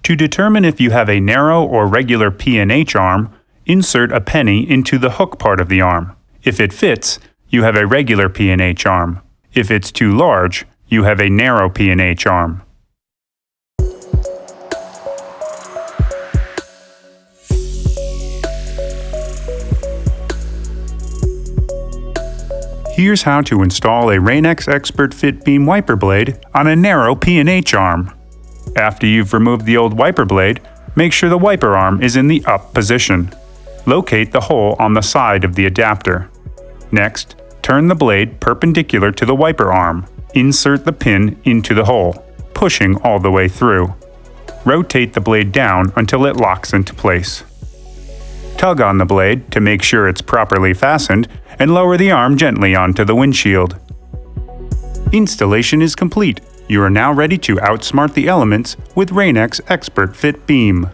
To determine if you have a narrow or regular P&H arm, insert a penny into the hook part of the arm. If it fits, you have a regular P&H arm. If it's too large, you have a narrow P&H arm. Here's how to install a Rain-X Expert Fit Beam wiper blade on a narrow P&H arm. After you've removed the old wiper blade, make sure the wiper arm is in the up position. Locate the hole on the side of the adapter. Next, turn the blade perpendicular to the wiper arm. Insert the pin into the hole, pushing all the way through. Rotate the blade down until it locks into place. Tug on the blade to make sure it's properly fastened and lower the arm gently onto the windshield. Installation is complete. You are now ready to outsmart the elements with Rain-X Expert Fit Beam.